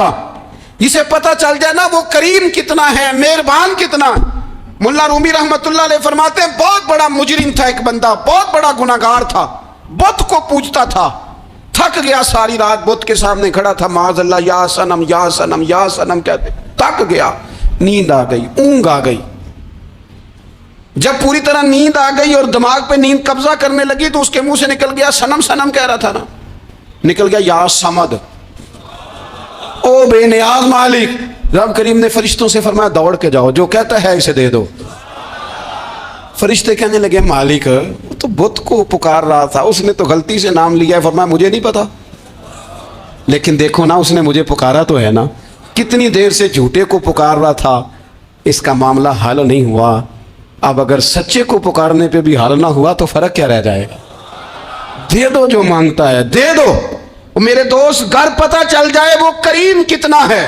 کرتا. جسے پتہ چل جائے نا وہ کریم کتنا ہے, مہربان کتنا. ملا رومی رحمت اللہ علیہ فرماتے ہیں بہت بڑا مجرم تھا ایک بندہ, بہت بڑا گناہگار تھا, بت کو پوجتا تھا, تھک گیا ساری رات بت کے سامنے کھڑا تھا, معاذ اللہ یا صنم یا صنم یا صنم کہتے, تھک گیا, نیند آ گئی, اونگ آ گئی. جب پوری طرح نیند آ گئی اور دماغ پہ نیند قبضہ کرنے لگی تو اس کے منہ سے نکل گیا, صنم صنم کہہ رہا تھا نا, نکل گیا یا صمد, او بے نیاز مالک. رب کریم نے فرشتوں سے فرمایا دوڑ کے جاؤ, جو کہتا ہے اسے دے دو. فرشتے کہنے لگے مالک وہ تو بت کو پکار رہا تھا, اس نے تو غلطی سے نام لیا ہے. فرمایا مجھے نہیں پتا, لیکن دیکھو نا اس نے مجھے پکارا تو ہے نا, کتنی دیر سے جھوٹے کو پکار رہا تھا, اس کا معاملہ حل نہیں ہوا. اب اگر سچے کو پکارنے پہ بھی حل نہ ہوا تو فرق کیا رہ جائے گا. دے دو جو مانگتا ہے, دے دو. میرے دوست گھر پتہ چل جائے وہ کریم کتنا ہے,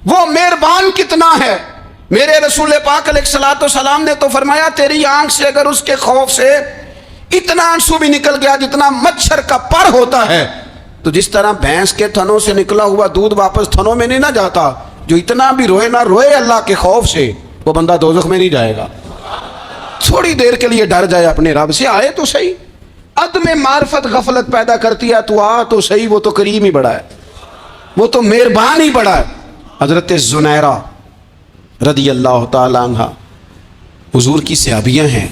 وہ مہربان کتنا ہے. میرے رسول پاک علیہ الصلوۃ والسلام نے تو فرمایا تیری آنکھ سے اگر اس کے خوف سے اتنا آنسو بھی نکل گیا جتنا مچھر کا پر ہوتا ہے, تو جس طرح بھینس کے تھنوں سے نکلا ہوا دودھ واپس تھنوں میں نہیں نہ جاتا, جو اتنا بھی روئے نہ روئے اللہ کے خوف سے وہ بندہ دوزخ میں نہیں جائے گا. تھوڑی دیر کے لیے ڈر جائے اپنے رب سے, آئے تو صحیح. عدم معرفت غفلت پیدا کرتی ہے, تو آ تو صحیح, وہ تو کریم ہی بڑا ہے, وہ تو مہربان ہی بڑا ہے. حضرت زنیرہ رضی اللہ تعالی عنہ حضور کی صحابیاں ہیں.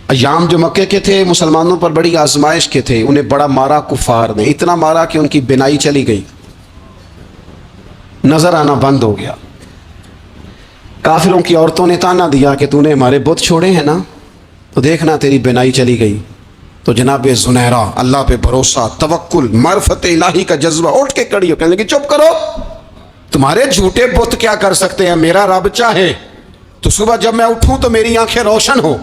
ایام جو مکے کے تھے مسلمانوں پر بڑی آزمائش کے تھے, انہیں بڑا مارا کفار نے, اتنا مارا کہ ان کی بینائی چلی گئی, نظر آنا بند ہو گیا. کافروں کی عورتوں نے تانا دیا کہ تو نے ہمارے بت چھوڑے ہیں نا, تو دیکھنا تیری بینائی چلی گئی. تو جناب زنیرہ اللہ پہ بھروسہ, توکل, معرفت الہی کا جذبہ, اٹھ کے کھڑی ہو, کہنے لگی چپ کرو, تمہارے جھوٹے بت کیا کر سکتے ہیں, میرا رب چاہے تو صبح جب میں اٹھوں تو میری آنکھیں روشن ہو,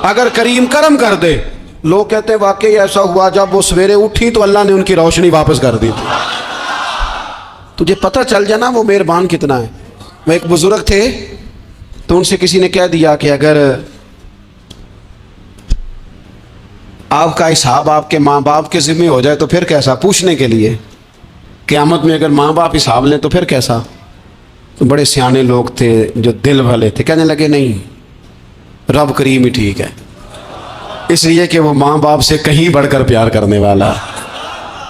اگر کریم کرم کر دے. لوگ کہتے ہیں واقعی ایسا ہوا, جب وہ سویرے اٹھی تو اللہ نے ان کی روشنی واپس کر دی تھی. تجھے پتہ چل جانا وہ مہربان کتنا ہے. وہ ایک بزرگ تھے, تو ان سے کسی نے کہہ دیا کہ اگر آپ کا حساب آپ کے ماں باپ کے ذمہ ہو جائے تو پھر کیسا, پوچھنے کے لیے قیامت میں اگر ماں باپ حساب لیں تو پھر کیسا. تو بڑے سیانے لوگ تھے جو دل والے تھے, کہنے لگے نہیں رب کریم ہی ٹھیک ہے, اس لیے کہ وہ ماں باپ سے کہیں بڑھ کر پیار کرنے والا.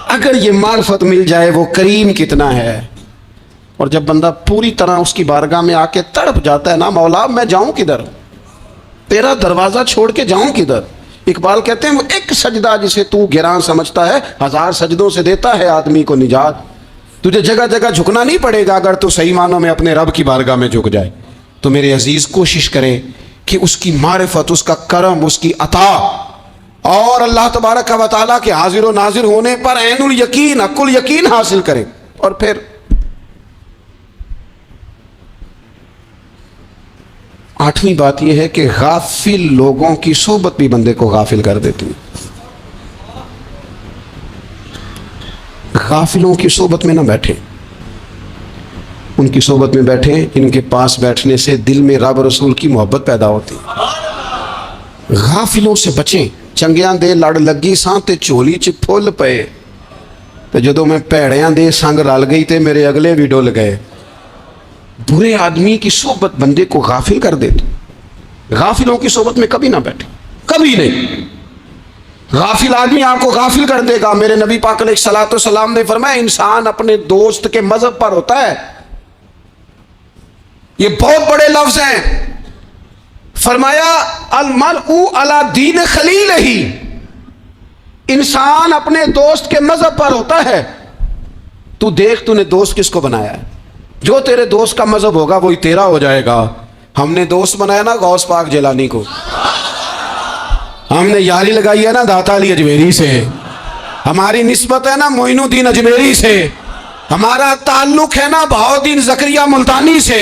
اگر یہ معرفت مل جائے وہ کریم کتنا ہے. اور جب بندہ پوری طرح اس کی بارگاہ میں آ کے تڑپ جاتا ہے نا, مولا میں جاؤں کدھر, تیرا دروازہ چھوڑ کے جاؤں کدھر. اقبال کہتے ہیں وہ ایک سجدہ جسے تو گراں سمجھتا ہے, 1000 سجدوں سے دیتا ہے آدمی کو نجات. تجھے جگہ جگہ جھکنا نہیں پڑے گا اگر تو صحیح معنوں میں اپنے رب کی بارگاہ میں جھک جائے. تو میرے عزیز کوشش کرے کہ اس کی معرفت, اس کا کرم, اس کی عطا اور اللہ تبارک و تعالیٰ کے حاضر و ناظر ہونے پر عین الیقین, حق الیقین حاصل کرے. اور پھر آٹھویں بات یہ ہے کہ غافل لوگوں کی صحبت بھی بندے کو غافل کر دیتی ہے. غافلوں کی صحبت میں نہ بیٹھے, ان کی صحبت میں بیٹھیں ان کے پاس بیٹھنے سے دل میں رب رسول کی محبت پیدا ہوتی. غافلوں سے بچیں. چنگیاں دے لڑ لگی ساں تے چولی چ پھل پے, تے جدوں میں پیڑیاں دے سنگ رل گئی تے میرے اگلے بھی ڈل گئے. برے آدمی کی صحبت بندے کو غافل کر دیتی. غافلوں کی صحبت میں کبھی نہ بیٹھے, کبھی نہیں. غافل آدمی آپ کو غافل کر دے گا. میرے نبی پاک علیہ الصلوۃ والسلام نے فرمایا انسان اپنے دوست کے مذہب پر ہوتا ہے. یہ بہت بڑے لفظ ہیں. فرمایا المرء علی دین خلیلہ, انسان اپنے دوست کے مذہب پر ہوتا ہے. تو دیکھ تو نے دوست کس کو بنایا ہے, جو تیرے دوست کا مذہب ہوگا وہی تیرا ہو جائے گا. ہم نے دوست بنایا نا غوث پاک جیلانی کو, ہم نے یاری لگائی ہے نا داتا علی اجمیری سے, ہماری نسبت ہے نا معین الدین اجمیری سے, ہمارا تعلق ہے نا بہاؤالدین زکریہ ملتانی سے,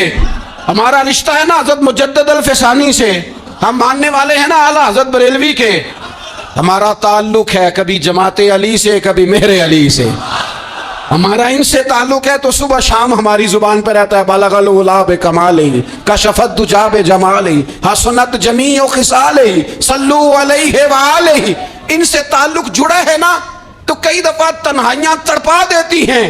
ہمارا رشتہ ہے نا حضرت مجدد الفسانی سے, ہم ماننے والے ہیں نا اعلیٰ حضرت بریلوی کے, ہمارا تعلق ہے کبھی جماعت علی سے کبھی مہر علی سے, ہمارا ان سے تعلق ہے تو صبح شام ہماری زبان پہ رہتا ہے بلغ العلا بکمالہ کشفت دجا بجمالہ حسنت جمیع خصالہ صلو علیہ وآلہ. ان سے تعلق جڑا ہے نا تو کئی دفعہ تنہائیاں تڑپا دیتی ہیں,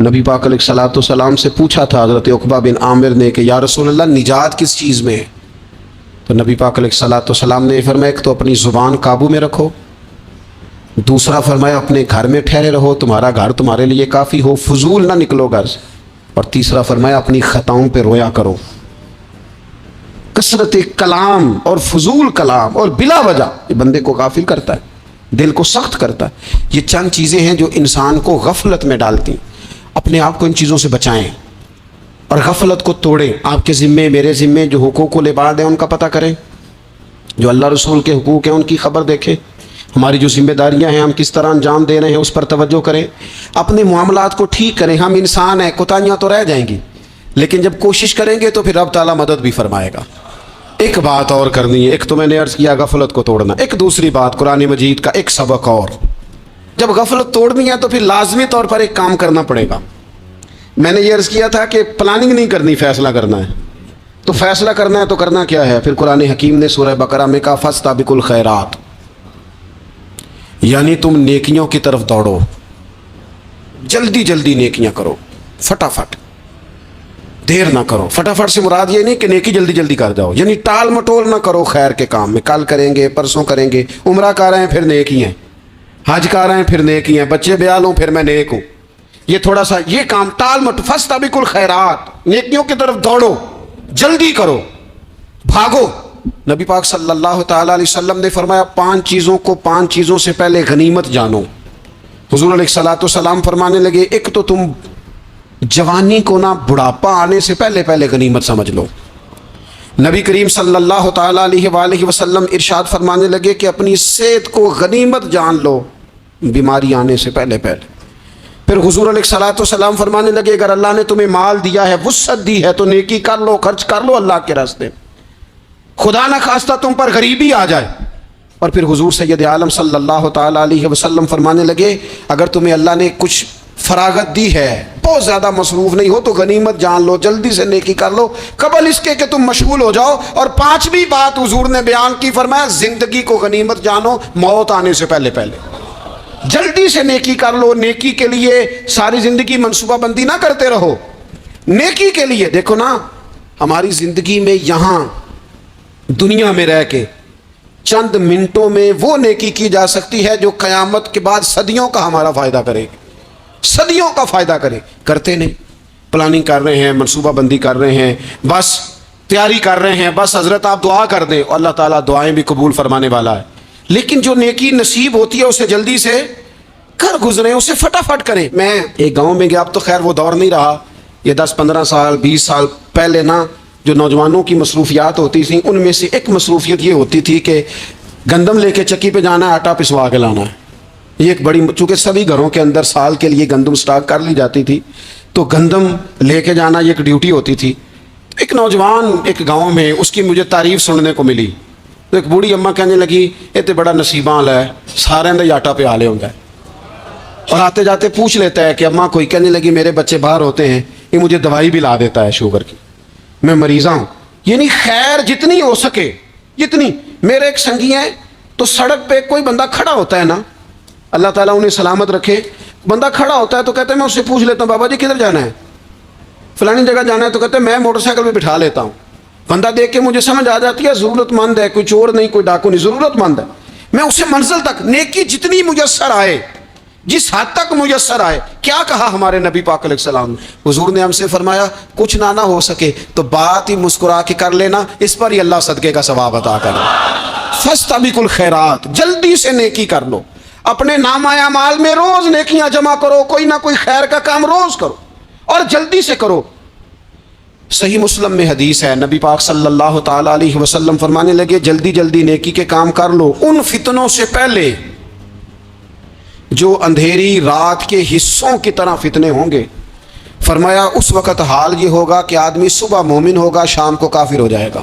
نبی پاک علیہ الصلوۃ والسلام سے پوچھا تھا حضرت عقبہ بن عامر نے کہ یا رسول اللہ نجات کس چیز میں ہے؟ تو نبی پاک علیہ الصلوۃ والسلام نے فرمایا ایک تو اپنی زبان قابو میں رکھو، دوسرا فرمایا اپنے گھر میں ٹھہرے رہو، تمہارا گھر تمہارے لیے کافی ہو، فضول نہ نکلو گھر سے، اور تیسرا فرمایا اپنی خطاؤں پہ رویا کرو۔ کثرت کلام اور فضول کلام اور بلا وجہ یہ بندے کو غافل کرتا ہے، دل کو سخت کرتا ہے۔ یہ چند چیزیں ہیں جو انسان کو غفلت میں ڈالتی ہیں۔ اپنے آپ کو ان چیزوں سے بچائیں اور غفلت کو توڑیں۔ آپ کے ذمے میرے ذمے جو حقوق و العباد ہیں ان کا پتہ کریں، جو اللہ رسول کے حقوق ہیں ان کی خبر دیکھیں، ہماری جو ذمہ داریاں ہیں ہم کس طرح انجام دے رہے ہیں اس پر توجہ کریں، اپنے معاملات کو ٹھیک کریں۔ ہم انسان ہیں، کوتاہیاں تو رہ جائیں گی، لیکن جب کوشش کریں گے تو پھر رب تعالیٰ مدد بھی فرمائے گا۔ ایک بات اور کرنی ہے، ایک تو میں نے عرض کیا غفلت کو توڑنا، ایک دوسری بات قرآن مجید کا ایک سبق اور، جب غفلت توڑنی ہے تو پھر لازمی طور پر ایک کام کرنا پڑے گا۔ میں نے یہ عرض کیا تھا کہ پلاننگ نہیں کرنی، فیصلہ کرنا ہے۔ تو فیصلہ کرنا ہے تو کرنا کیا ہے؟ پھر قرآن حکیم نے سورہ بقرہ میں کہا فاستبقوا الخیرات، یعنی تم نیکیوں کی طرف دوڑو، جلدی جلدی نیکیاں کرو، فٹافٹ، دیر نہ کرو۔ فٹافٹ سے مراد یہ نہیں کہ نیکی جلدی جلدی کر جاؤ، یعنی ٹال مٹول نہ کرو خیر کے کام میں، کل کریں گے، پرسوں کریں گے، عمرہ کر رہے ہیں پھر نیکی ہیں، حج کر رہے ہیں پھر نیکی ہیں، بچے بیال ہوں پھر میں نیک ہوں، یہ تھوڑا سا یہ کام ٹال مٹ، فاستبقوا الخیرات، نیکیوں کی طرف دوڑو، جلدی کرو، بھاگو۔ نبی پاک صلی اللہ تعالیٰ علیہ وسلم نے فرمایا 5 چیزوں سے پہلے غنیمت جانو۔ حضور علیہ الصلوۃ والسلام فرمانے لگے ایک تو تم جوانی کو نہ بڑھاپا آنے سے پہلے غنیمت سمجھ لو۔ نبی کریم صلی اللہ تعالیٰ علیہ وآلہ وسلم ارشاد فرمانے لگے کہ اپنی صحت کو غنیمت جان لو بیماری آنے سے پہلے۔ پھر حضور علیہ الصلوۃ والسلام فرمانے لگے اگر اللہ نے تمہیں مال دیا ہے، وسعت دی ہے، تو نیکی کر لو، خرچ کر لو اللہ کے راستے، خدا نہ خواستہ تم پر غریبی آ جائے۔ اور پھر حضور سید عالم صلی اللہ تعالیٰ علیہ وسلم فرمانے لگے اگر تمہیں اللہ نے کچھ فراغت دی ہے، بہت زیادہ مصروف نہیں ہو، تو غنیمت جان لو، جلدی سے نیکی کر لو قبل اس کے کہ تم مشغول ہو جاؤ۔ اور 5ویں بات حضور نے بیان کی، فرمایا زندگی کو غنیمت جانو، موت آنے سے پہلے جلدی سے نیکی کر لو۔ نیکی کے لیے ساری زندگی منصوبہ بندی نہ کرتے رہو، نیکی کے لیے دیکھو نا، ہماری زندگی میں یہاں دنیا میں رہ کے چند منٹوں میں وہ نیکی کی جا سکتی ہے جو قیامت کے بعد صدیوں کا ہمارا فائدہ کرے گی، صدیوں کا فائدہ کرے۔ کرتے نہیں، پلاننگ کر رہے ہیں، منصوبہ بندی کر رہے ہیں، بس تیاری کر رہے ہیں، بس حضرت آپ دعا کر دیں، اور اللہ تعالیٰ دعائیں بھی قبول فرمانے والا ہے۔ لیکن جو نیکی نصیب ہوتی ہے اسے جلدی سے کر گزریں، اسے فٹافٹ کریں۔ میں ایک گاؤں میں گیا، اب تو خیر وہ دور نہیں رہا، یہ 10-15 سال 20 سال پہلے نا جو نوجوانوں کی مصروفیات ہوتی تھیں ان میں سے ایک مصروفیت یہ ہوتی تھی کہ گندم لے کے چکی پہ جانا ہے، آٹا پسوا کے لانا ہے۔ یہ ایک بڑی، چونکہ سبھی گھروں کے اندر سال کے لیے گندم سٹاک کر لی جاتی تھی، تو گندم لے کے جانا یہ ایک ڈیوٹی ہوتی تھی۔ ایک نوجوان ایک گاؤں میں، اس کی مجھے تعریف سننے کو ملی، تو ایک بوڑھی اماں کہنے لگی یہ تو بڑا نصیباں والا ہے، سارے اندر آٹا پہ آلے ہوں گے، اور آتے جاتے پوچھ لیتا ہے کہ اماں کوئی، کہنے لگی میرے بچے باہر ہوتے ہیں، یہ مجھے دوائی بھی لا دیتا ہے شوگر کی، میں مریضہ ہوں۔ یعنی خیر جتنی ہو سکے جتنی۔ میرے ایک سنگی ہیں، تو سڑک پہ کوئی بندہ کھڑا ہوتا ہے نا، اللہ تعالیٰ انہیں سلامت رکھے، بندہ کھڑا ہوتا ہے تو کہتے ہیں میں اس سے پوچھ لیتا ہوں بابا جی کدھر جانا ہے، فلانی جگہ جانا ہے، تو کہتے ہیں میں موٹر سائیکل پہ بٹھا لیتا ہوں۔ بندہ دیکھ کے مجھے سمجھ آ جاتی ہے ضرورت مند ہے، کوئی چور نہیں، کوئی ڈاکو نہیں، ضرورت مند ہے، میں اسے منزل تک نیکی جتنی میسر آئے، جس حد تک میسر آئے۔ کیا کہا ہمارے نبی پاک علیہ السلام نے؟ حضور نے ہم سے فرمایا کچھ نہ ہو سکے تو بات ہی مسکرا کے کر لینا، اس پر ہی اللہ صدقے کا ثواب عطا کرے۔ فاستبقوا الخیرات، جلدی سے نیکی کر لو، اپنے نامہ اعمال میں روز نیکیاں جمع کرو، کوئی نہ کوئی خیر کا کام روز کرو اور جلدی سے کرو۔ صحیح مسلم میں حدیث ہے، نبی پاک صلی اللہ تعالی علیہ وسلم فرمانے لگے جلدی جلدی نیکی کے کام کر لو ان فتنوں سے پہلے جو اندھیری رات کے حصوں کی طرح فتنے ہوں گے۔ فرمایا اس وقت حال یہ ہوگا کہ آدمی صبح مومن ہوگا، شام کو کافر ہو جائے گا،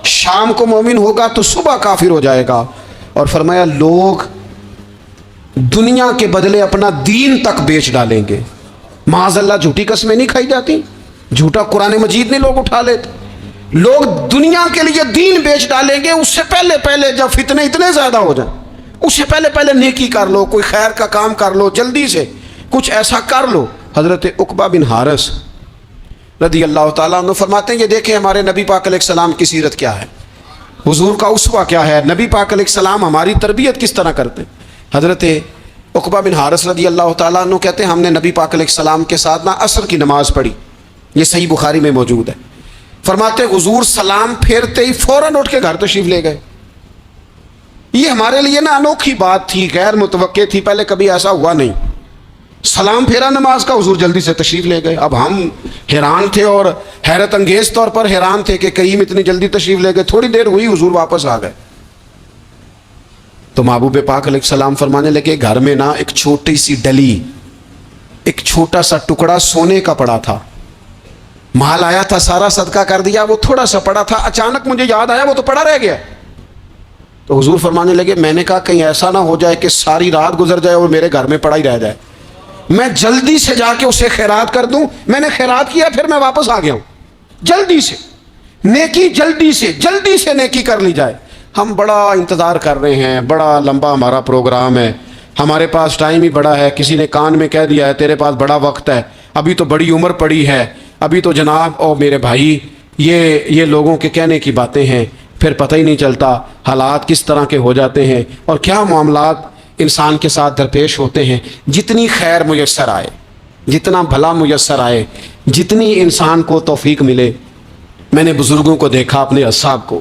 شام کو مومن ہوگا تو صبح کافر ہو جائے گا۔ اور فرمایا لوگ دنیا کے بدلے اپنا دین تک بیچ ڈالیں گے۔ معاذ اللہ جھوٹی قسمیں نہیں کھائی جاتی، جھوٹا قرآن مجید نہیں لوگ اٹھا لیتے، لوگ دنیا کے لیے دین بیچ ڈالیں گے۔ اس سے پہلے جب فتنے اتنے زیادہ ہو جائیں، اس سے پہلے نیکی کر لو، کوئی خیر کا کام کر لو، جلدی سے کچھ ایسا کر لو۔ حضرت عقبہ بن حارث رضی اللہ تعالیٰ عنہ فرماتے ہیں یہ دیکھیں ہمارے نبی پاک علیہ السلام کی سیرت کیا ہے، حضور کا اسوہ کیا ہے، نبی پاک علیہ السلام ہماری تربیت کس طرح کرتے ہیں۔ حضرت عقبہ بن حارث رضی اللہ تعالیٰ عنہ کہتے ہیں ہم نے نبی پاک علیہ السلام کے ساتھ عصر کی نماز پڑھی، یہ صحیح بخاری میں موجود ہے۔ فرماتے حضور سلام پھیرتے ہی فوراً اٹھ کے گھر تشریف لے گئے۔ یہ ہمارے لیے انوکھی بات تھی، غیر متوقع تھی، پہلے کبھی ایسا ہوا نہیں۔ سلام پھیرا نماز کا، حضور جلدی سے تشریف لے گئے۔ اب ہم حیران تھے اور حیرت انگیز طور پر حیران تھے کہ کریم اتنی جلدی تشریف لے گئے۔ تھوڑی دیر ہوئی حضور واپس آ گئے تو محبوب پاک علیہ السلام فرمانے لگے گھر میں ایک چھوٹی سی ڈلی، ایک چھوٹا سا ٹکڑا سونے کا پڑا تھا، مال آیا تھا سارا صدقہ کر دیا، وہ تھوڑا سا پڑا تھا، اچانک مجھے یاد آیا وہ تو پڑا رہ گیا۔ تو حضور فرمانے لگے میں نے کہا کہیں ایسا نہ ہو جائے کہ ساری رات گزر جائے اور میرے گھر میں پڑا ہی رہ جائے، میں جلدی سے جا کے اسے خیرات کر دوں۔ میں نے خیرات کیا پھر میں واپس آ گیا ہوں، جلدی سے نیکی، جلدی سے نیکی کر لی جائے۔ ہم بڑا انتظار کر رہے ہیں، بڑا لمبا ہمارا پروگرام ہے، ہمارے پاس ٹائم ہی بڑا ہے، کسی نے کان میں کہہ دیا ہے تیرے پاس بڑا وقت ہے، ابھی تو بڑی عمر پڑی ہے، ابھی تو جناب او میرے بھائی یہ لوگوں کے کہنے کی باتیں ہیں، پھر پتہ ہی نہیں چلتا حالات کس طرح کے ہو جاتے ہیں اور کیا معاملات انسان کے ساتھ درپیش ہوتے ہیں۔ جتنی خیر میسر آئے، جتنا بھلا میسر آئے، جتنی انسان کو توفیق ملے۔ میں نے بزرگوں کو دیکھا، اپنے اصحاب کو،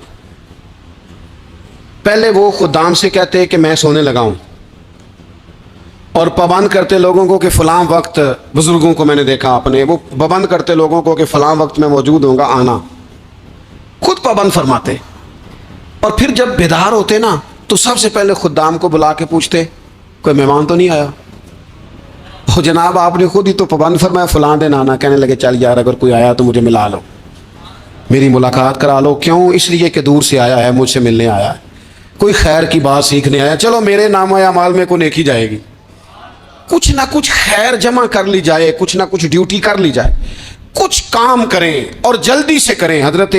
پہلے وہ خدام سے کہتے کہ میں سونے لگا ہوں اور پابند کرتے لوگوں کو کہ فلاں وقت، بزرگوں کو میں نے دیکھا اپنے، وہ پابند کرتے لوگوں کو کہ فلاں وقت میں موجود ہوں گا، آنا، خود پابند فرماتے۔ اور پھر جب بیدار ہوتے تو سب سے پہلے خدام کو بلا کے پوچھتے کوئی مہمان تو نہیں آیا؟ وہ جناب آپ نے خود ہی تو پابند فرمایا فلاں دن آنا۔ کہنے لگے چل یار اگر کوئی آیا تو مجھے ملا لو، میری ملاقات کرا لو۔ کیوں؟ اس لیے کہ دور سے آیا ہے، مجھ سے ملنے آیا ہے، کوئی خیر کی بات سیکھنے آیا، چلو میرے نام اعمال میں کوئی نیکی جائے گی، کچھ نہ کچھ خیر جمع کر لی جائے، کچھ نہ کچھ ڈیوٹی کر لی جائے، کچھ کام کریں اور جلدی سے کریں۔ حضرت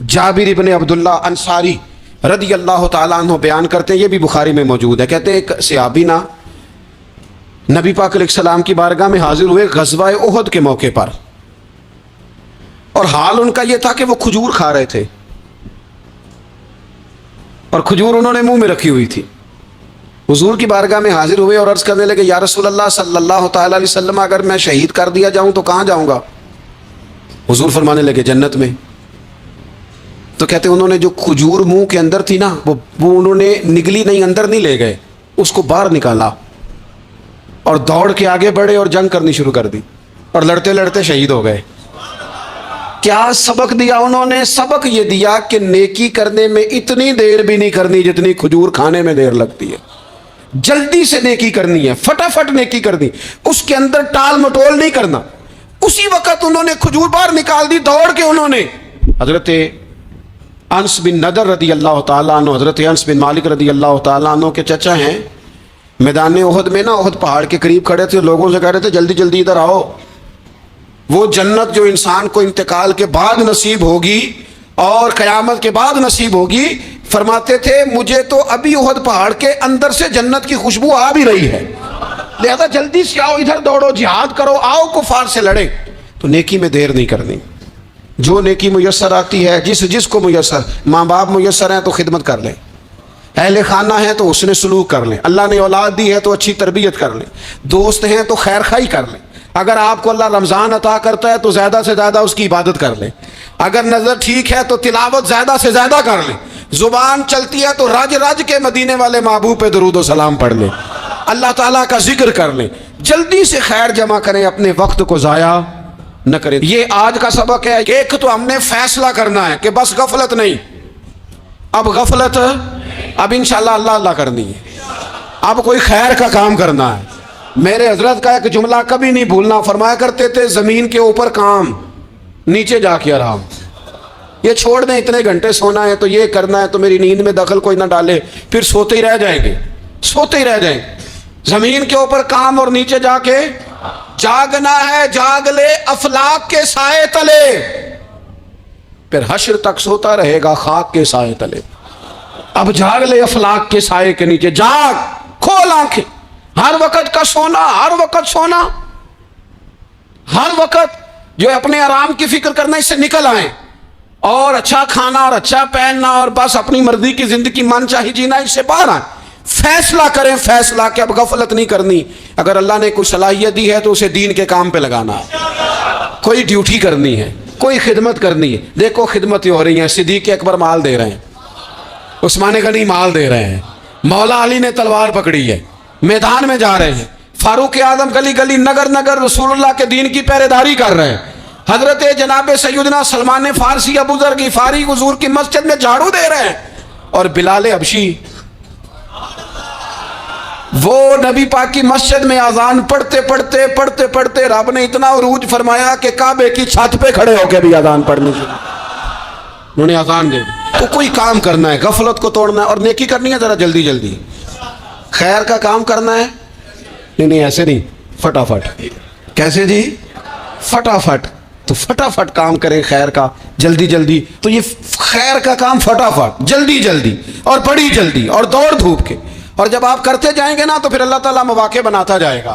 جابر ابن عبداللہ انصاری رضی اللہ تعالیٰ عنہ بیان کرتے ہیں، یہ بھی بخاری میں موجود ہے، کہتے ہیں ایک صحابی نبی پاک علیہ السلام کی بارگاہ میں حاضر ہوئے غزوہ احد کے موقع پر، اور حال ان کا یہ تھا کہ وہ کھجور کھا رہے تھے اور کھجور انہوں نے منہ میں رکھی ہوئی تھی۔ حضور کی بارگاہ میں حاضر ہوئے اور عرض کرنے لگے یا رسول اللہ صلی اللہ تعالیٰ علیہ وسلم اگر میں شہید کر دیا جاؤں تو کہاں جاؤں گا؟ حضور فرمانے لگے جنت میں۔ تو کہتے انہوں نے جو کھجور منہ کے اندر تھی وہ انہوں نے نگلی نہیں، اندر نہیں لے گئے، اس کو باہر نکالا اور دوڑ کے آگے بڑھے اور جنگ کرنی شروع کر دی اور لڑتے لڑتے شہید ہو گئے۔ کیا سبق دیا انہوں نے؟ سبق یہ دیا کہ نیکی کرنے میں اتنی دیر بھی نہیں کرنی جتنی کھجور کھانے میں دیر لگتی ہے، جلدی سے نیکی کرنی ہے، فٹافٹ نیکی کرنی، اس کے اندر ٹال مٹول نہیں کرنا۔ اسی وقت انہوں نے کھجور باہر نکال دی، دوڑ کے انہوں نے حضرت انس بن نضر رضی اللہ تعالیٰ عنہ، حضرت انس بن مالک رضی اللہ تعالیٰ عنہ کے چچا ہیں، میدان احد میں احد پہاڑ کے قریب کھڑے تھے، لوگوں سے کہہ رہے تھے جلدی جلدی ادھر آؤ، وہ جنت جو انسان کو انتقال کے بعد نصیب ہوگی اور قیامت کے بعد نصیب ہوگی، فرماتے تھے مجھے تو ابھی احد پہاڑ کے اندر سے جنت کی خوشبو آ بھی رہی ہے، لہذا جلدی سے آؤ، ادھر دوڑو، جہاد کرو، آؤ کفار سے لڑے۔ تو نیکی میں دیر نہیں کرنی، جو نیکی میسر آتی ہے، جس کو میسر، ماں باپ میسر ہیں تو خدمت کر لیں، اہل خانہ ہیں تو حسن سلوک کر لیں، اللہ نے اولاد دی ہے تو اچھی تربیت کر لیں، دوست ہیں تو خیر خائی کر لیں، اگر آپ کو اللہ رمضان عطا کرتا ہے تو زیادہ سے زیادہ اس کی عبادت کر لیں، اگر نظر ٹھیک ہے تو تلاوت زیادہ سے زیادہ کر لیں، زبان چلتی ہے تو رج رج کے مدینے والے محبوب پہ درود و سلام پڑھ لیں، اللہ تعالیٰ کا ذکر کر لیں، جلدی سے خیر جمع کریں، اپنے وقت کو ضائع نہ کریں۔ یہ آج کا سبق ہے کہ ایک تو ہم نے فیصلہ کرنا ہے کہ بس غفلت نہیں، اب غفلت اب انشاءاللہ اللہ اللہ کرنی ہے، اب کوئی خیر کا کام کرنا ہے۔ میرے حضرت کا ایک جملہ کبھی نہیں بھولنا، فرمایا کرتے تھے زمین کے اوپر کام، نیچے جا کے آرام، یہ چھوڑ دیں اتنے گھنٹے سونا ہے تو یہ کرنا ہے تو میری نیند میں دخل کوئی نہ ڈالے، پھر سوتے ہی رہ جائیں گے، سوتے ہی رہ جائیں گے۔ زمین کے اوپر کام اور نیچے جا کے جاگنا ہے، جاگ لے افلاک کے سائے تلے، پھر حشر تک سوتا رہے گا خاک کے سائے تلے۔ اب جاگ لے افلاک کے سائے کے نیچے، جاگ، کھول آنکھیں، ہر وقت کا سونا، ہر وقت سونا، ہر وقت جو اپنے آرام کی فکر کرنا اس سے نکل آئیں اور اچھا کھانا اور اچھا پہننا اور بس اپنی مرضی کی زندگی من چاہی جینا، اس سے باہر آئیں. فیصلہ کریں، فیصلہ کہ اب غفلت نہیں کرنی. اگر اللہ نے کوئی صلاحیت دی ہے تو اسے دین کے کام پہ لگانا ہے، کوئی ڈیوٹی کرنی ہے، کوئی خدمت کرنی ہے. دیکھو خدمتیں ہو رہی ہیں، صدیق اکبر مال دے رہے ہیں، عثمان غنی مال دے رہے ہیں، مولا علی نے تلوار پکڑی ہے، میدان میں جا رہے ہیں، فاروق اعظم گلی گلی نگر نگر رسول اللہ کے دین کی پہرے داری کر رہے ہیں، حضرت جناب سیدنا سلمان فارسی ابو ذر غفاری حضور کی مسجد میں جھاڑو دے رہے ہیں، اور بلال حبشی وہ نبی پاک کی مسجد میں اذان پڑھتے پڑھتے رب نے اتنا عروج فرمایا کہ کعبے کی چھت پہ کھڑے ہو کے بھی اذان پڑھنی شروع، انہوں نے اذان دے دی. تو کوئی کام کرنا ہے، غفلت کو توڑنا ہے اور نیکی کرنی ہے ذرا جلدی جلدی. خیر کا کام کرنا ہے، نہیں ایسے نہیں، فٹافٹ. کیسے جی؟ فٹافٹ. تو فٹافٹ کام کریں خیر کا، جلدی جلدی. تو یہ خیر کا کام فٹافٹ، جلدی جلدی اور بڑی جلدی اور دوڑ دھوپ کے. اور جب آپ کرتے جائیں گے نا تو پھر اللہ تعالیٰ مواقع بناتا جائے گا.